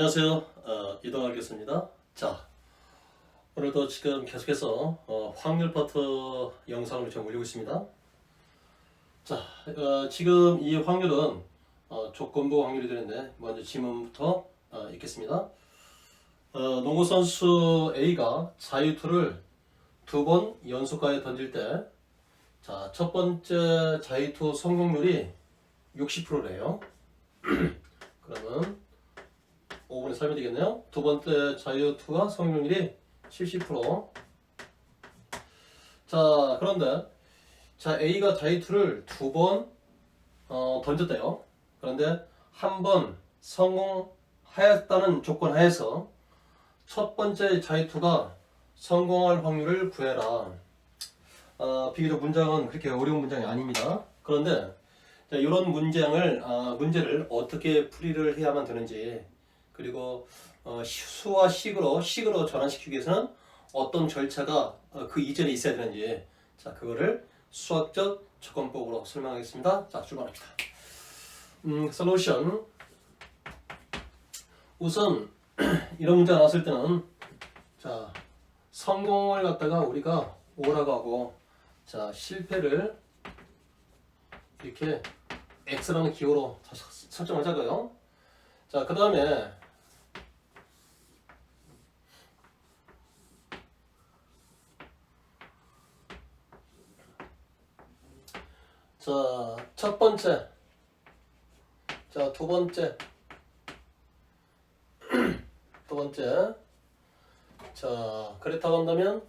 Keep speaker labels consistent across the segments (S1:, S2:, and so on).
S1: 안녕하세요. 이동학 교수입니다. 자, 오늘도 지금 계속해서 확률 파트 영상을 좀 올리고 있습니다. 자, 지금 이 확률은 조건부 확률이 되는데 먼저 지문부터 읽겠습니다. 농구 선수 A가 자유투를 2번 연속하여 던질 때, 자, 첫 번째 자유투 성공률이 60%래요. 그러면 5분의 3이 되겠네요. 두 번째 자유투가 성공률이 70%. 자, 그런데 자, A가 자유투를 2번 던졌대요. 그런데 한 번 성공하였다는 조건 하에서 첫 번째 자유투가 성공할 확률을 구해라. 비교적 문장은 그렇게 어려운 문장이 아닙니다. 그런데 자, 이런 문제를 어떻게 풀이를 해야만 되는지, 그리고 수와 식으로 전환시키기 위해서는 어떤 절차가 그 이전에 있어야 되는지, 자, 그거를 수학적 접근법으로 설명하겠습니다. 자, 출발합니다. 솔루션. 우선 이런 문제가 나왔을 때는, 자, 성공을 갖다가 우리가 O라고 하고, 자, 실패를 이렇게 X라는 기호로 설정을 하자고요. 자, 그 다음에 자, 첫 번째, 자, 두 번째, 두 번째, 자, 그렇다고 한다면,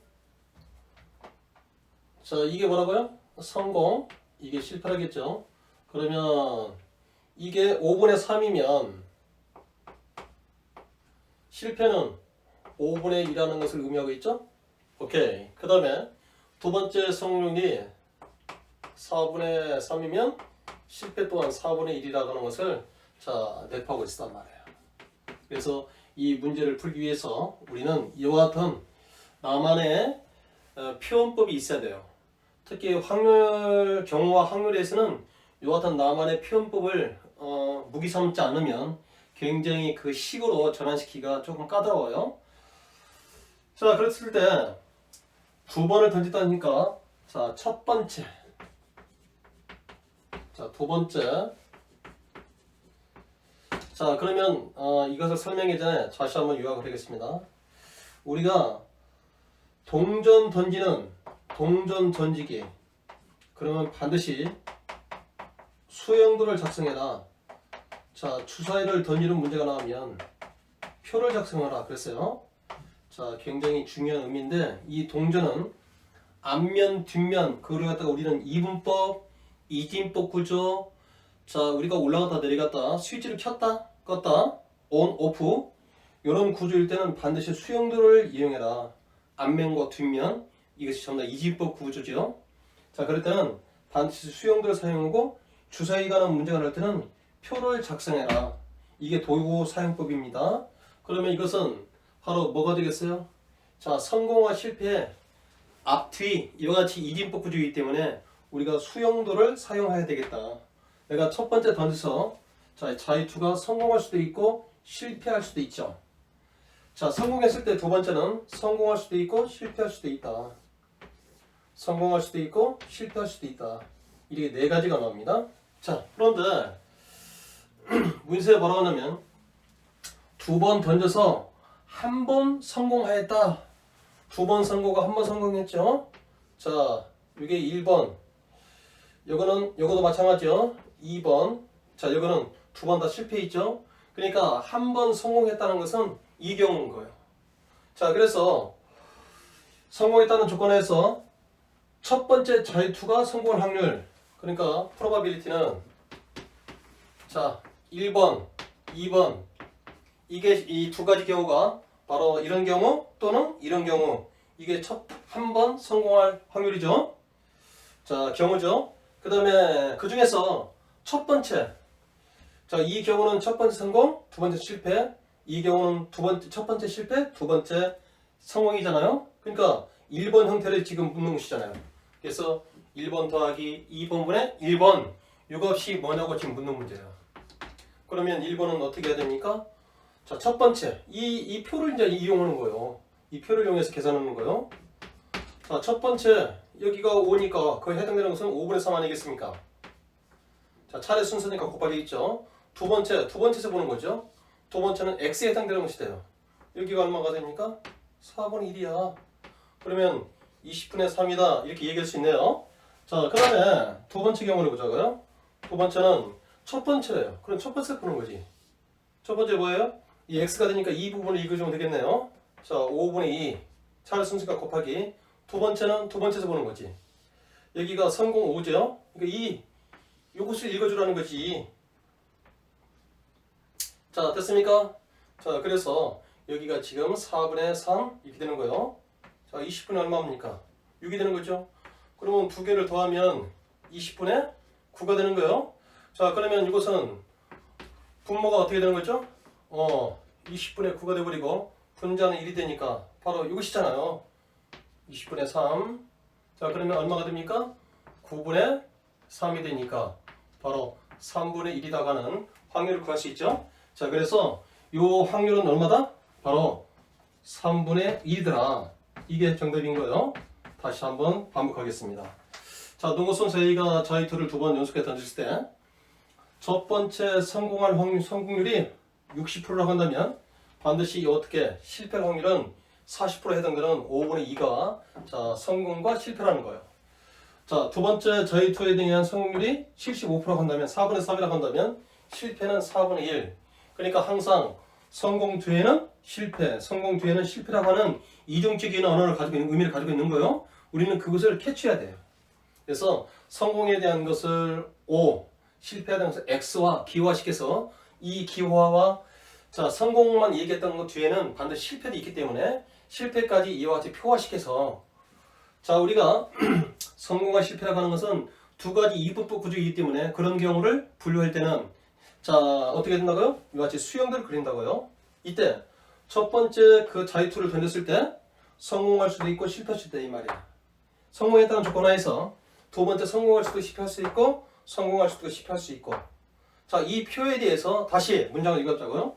S1: 자, 이게 뭐라고요? 성공, 이게 실패라겠죠. 그러면 이게 5분의 3이면 실패는 5분의 1이라는 것을 의미하고 있죠. 오케이. 그 다음에 두 번째 성공률이 4분의 3이면 실패 또한 4분의 1이라고 하는 것을 자, 내포하고 있단 말이에요. 그래서 이 문제를 풀기 위해서 우리는 이와 같은 나만의 표현법이 있어야 돼요. 특히 경우와 확률에서는 이와 같은 나만의 표현법을 무기 삼지 않으면 굉장히 그 식으로 전환시키기가 조금 까다로워요. 자, 그랬을 때 두 번을 던졌다니까, 자, 첫 번째, 자, 두 번째. 자, 그러면 이것을 설명하기 전에 다시 한번 요약을 하겠습니다. 우리가 동전 던지기, 그러면 반드시 수영도를 작성해라. 자, 주사위를 던지는 문제가 나오면 표를 작성하라 그랬어요. 자, 굉장히 중요한 의미인데, 이 동전은 앞면, 뒷면, 그걸 갖다가 우리는 이분법, 이진법 구조, 자, 우리가 올라갔다 내려갔다, 스위치를 켰다, 껐다, 온, 오프, 이런 구조일 때는 반드시 수영도를 이용해라. 앞면과 뒷면, 이것이 전부 다 이진법 구조죠. 자, 그럴 때는 반드시 수영도를 사용하고, 주사위가 나는 문제가 날 때는 표를 작성해라. 이게 도구 사용법입니다. 그러면 이것은 바로 뭐가 되겠어요? 자, 성공과 실패, 앞, 뒤, 이와 같이 이진법 구조이기 때문에 우리가 수영도를 사용해야 되겠다. 내가 첫 번째 던져서, 자, 자유투가 성공할 수도 있고 실패할 수도 있죠. 자, 성공했을 때 두 번째는 성공할 수도 있고 실패할 수도 있다. 성공할 수도 있고 실패할 수도 있다. 이렇게 네 가지가 나옵니다. 자, 그런데 문제에 뭐라고 하냐면, 두 번 던져서 한 번 성공하였다. 두 번 성공과 한 번 성공했죠. 자, 이게 1번. 요거도 마찬가지죠. 2번. 자, 요거는 두 번 다 실패했죠. 그러니까 한 번 성공했다는 것은 이 경우인 거예요. 자, 그래서 성공했다는 조건에서 첫 번째 자유투가 성공할 확률, 그러니까 probability는, 자, 1번, 2번, 이게 이 두 가지 경우가 바로 이런 경우 또는 이런 경우, 이게 한 번 성공할 확률이죠. 자, 경우죠. 그 다음에 그 중에서 첫 번째, 자, 이 경우는 첫 번째 성공, 두 번째 실패. 이 경우는 첫 번째 실패, 두 번째 성공이잖아요. 그러니까 1번 형태를 지금 묻는 것이잖아요. 그래서 1번 더하기 2번분의 1번, 이것이 뭐냐고 지금 묻는 문제예요. 그러면 1번은 어떻게 해야 됩니까? 자, 첫 번째. 이 표를 이제 이용하는 거예요. 이 표를 이용해서 계산하는 거예요. 자, 첫 번째. 여기가 5니까 그에 해당되는 것은 5분의 3 아니겠습니까? 자, 차례 순서니까 곱하기 있죠. 두 번째에서 보는 거죠. 두 번째는 x에 해당되는 것이 돼요. 여기가 얼마가 됩니까? 4분의 1이야. 그러면 20분의 3이다. 이렇게 얘기할 수 있네요. 자, 그 다음에 두 번째 경우를 보자고요. 두 번째는 첫 번째래요. 그럼 첫 번째 보는 거지. 첫 번째 뭐예요? 이 x가 되니까 이 부분을 읽어주면 되겠네요. 자, 5분의 2. 차례 순서가 곱하기. 두 번째는 두 번째에서 보는 거지. 여기가 305죠? 그러니까 이것을 읽어주라는 거지. 자, 됐습니까? 자, 그래서 여기가 지금 4분의 3 이렇게 되는 거예요. 자, 20분의 얼마입니까? 6이 되는 거죠. 그러면 두 개를 더하면 20분의 9가 되는 거예요. 자, 그러면 이것은 분모가 어떻게 되는 거죠? 20분의 9가 되버리고 분자는 1이 되니까 바로 이것이잖아요. 20분의 3. 자, 그러면 얼마가 됩니까? 9분의 3이 되니까 바로 3분의 1이라고 하는 확률을 구할 수 있죠. 자, 그래서 이 확률은 얼마다? 바로 3분의 1이더라. 이게 정답인 거예요. 다시 한번 반복하겠습니다. 자, 농구선 저희가 자이투를 두 번 연속해 던졌을 때 첫 번째 성공할 성공률이 60%라고 한다면 반드시 어떻게 실패 확률은 40%에 해당되는 5분의 2가 자, 성공과 실패라는 거예요. 자, 두 번째 자이투에 대한 성공률이 75%라고 한다면 4분의 3이라고 한다면 실패는 4분의 1. 그러니까 항상 성공 뒤에는 실패, 성공 뒤에는 실패라고 하는 이중적인 언어를 가지고 있는 의미를 가지고 있는 거예요. 우리는 그것을 캐치해야 돼요. 그래서 성공에 대한 것을 O, 실패에 대한 것을 X와 기화시켜서 이 기화와 자, 성공만 얘기했던 것 뒤에는 반드시 실패도 있기 때문에 실패까지 이와 같이 표화시켜서 자, 우리가 성공과 실패라고 하는 것은 두 가지 이분법 구조이기 때문에 그런 경우를 분류할 때는 자, 어떻게 된다고요? 이와 같이 수형들을 그린다고요. 이때 첫 번째 그 자유투를 던졌을 때 성공할 수도 있고 실패할 수도 있다 이 말이야. 성공했다는 조건 하에서 두 번째 성공할 수도 실패할 수 있고 성공할 수도 실패할 수 있고 자, 이 표에 대해서 다시 문장을 읽어보자고요.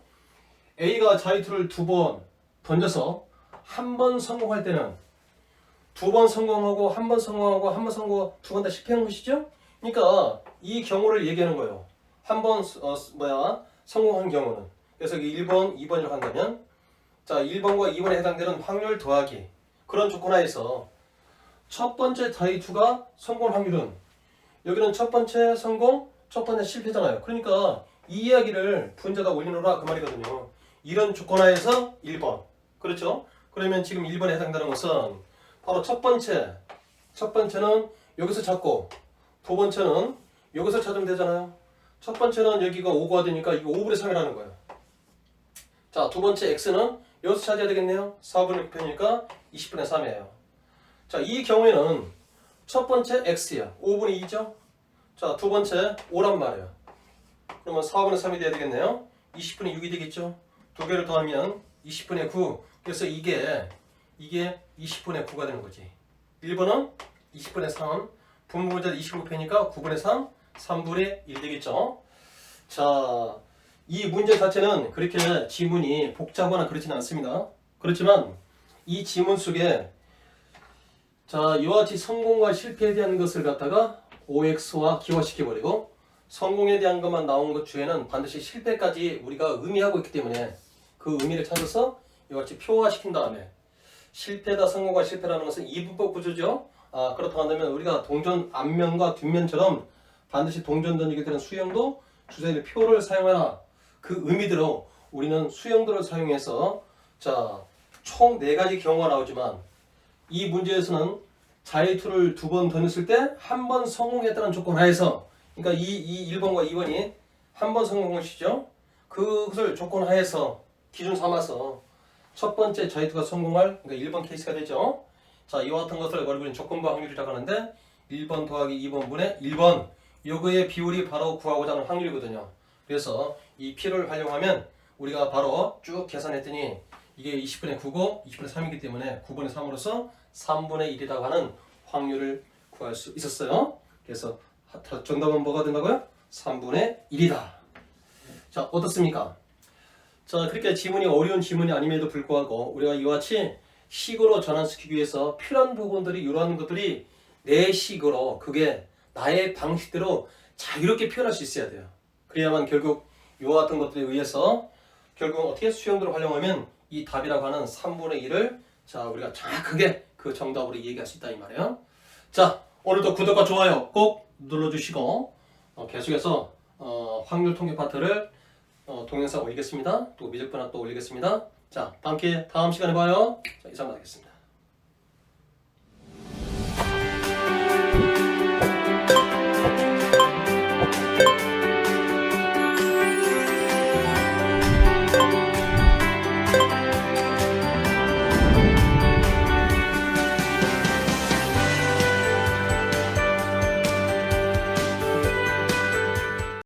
S1: A가 자유투를 두 번 던져서 한 번 성공할 때는 두 번 성공하고 한 번 성공하고 한 번 성공하고 두 번 다 실패하는 것이죠. 그러니까 이 경우를 얘기하는 거예요. 한 번 성공한 경우는 그래서 1번, 2번이라고 한다면 자 1번과 2번에 해당되는 확률 더하기 그런 조건 하에서 첫 번째 자이투가 성공 확률은 여기는 첫 번째 성공, 첫 번째 실패잖아요. 그러니까 이 이야기를 분자에다 올리노라 그 말이거든요. 이런 조건 하에서 1번 그렇죠? 그러면 지금 1번에 해당되는 것은 바로 첫 번째는 여기서 찾고 두 번째는 여기서 찾으면 되잖아요. 첫 번째는 여기가 5가 되니까 이거 5분의 3이라는 거예요. 자, 두 번째 x는 여기서 찾아야 되겠네요. 4분의 9편이니까 20분의 3이에요. 자, 이 경우에는 첫 번째 x야. 5분의 2죠. 자, 두 번째 5란 말이에요. 그러면 4분의 3이 돼야 되겠네요. 20분의 6이 되겠죠. 두 개를 더하면 20분의 9. 그래서 이게 20분의 9가 되는 거지. 1번은 20분의 3. 분모자 29편이니까 9분의 3. 3분의 1 되겠죠. 자, 이 문제 자체는 그렇게 지문이 복잡하거나 그렇지는 않습니다. 그렇지만 이 지문 속에 자, 이와 같이 성공과 실패에 대한 것을 갖다가 OX와 기화시켜버리고 성공에 대한 것만 나온 것 중에는 반드시 실패까지 우리가 의미하고 있기 때문에 그 의미를 찾아서 이와 같이 표화시킨 다음에 실패다 성공과 실패라는 것은 이분법 구조죠. 그렇다고 한다면 우리가 동전 앞면과 뒷면처럼 반드시 동전 던지게 되는 수형도 주사위의 표를 사용하라. 그 의미대로 우리는 수형들을 사용해서 자, 총 4가지 경우가 나오지만 이 문제에서는 자유투를 두 번 던졌을 때 한 번 성공했다는 조건 하에서 그러니까 이 1번과 2번이 한 번 성공한 것이죠. 그것을 조건 하에서 기준 삼아서 첫 번째 자유투가 성공할 그러니까 1번 케이스가 되죠. 자, 이와 같은 것을 우리는 조건부 확률이라고 하는데 1번 더하기 2번분의 1번 요거의 비율이 바로 구하고자 하는 확률이거든요. 그래서 이 P를 활용하면 우리가 바로 쭉 계산했더니 이게 20분의 9고 20분의 3이기 때문에 9분의 3으로서 3분의 1이라고 하는 확률을 구할 수 있었어요. 그래서 정답은 뭐가 된다고요? 3분의 1이다. 자, 어떻습니까? 자, 그렇게 지문이 어려운 지문이 아님에도 불구하고 우리가 이와 같이 식으로 전환시키기 위해서 필요한 부분들이 이러한 것들이 내 식으로 그게 나의 방식대로 자유롭게 표현할 수 있어야 돼요. 그래야만 결국 이와 같은 것들에 의해서 결국 어떻게 수형들을 활용하면 이 답이라고 하는 3분의 1을 자 우리가 정확하게 그 정답으로 얘기할 수 있다 이 말이에요. 자, 오늘도 구독과 좋아요 꼭 눌러주시고 계속해서 확률 통계 파트를 동영상 올리겠습니다. 또 미적분학 또 올리겠습니다. 자, 다음 시간에 봐요. 자, 이상 마치겠습니다.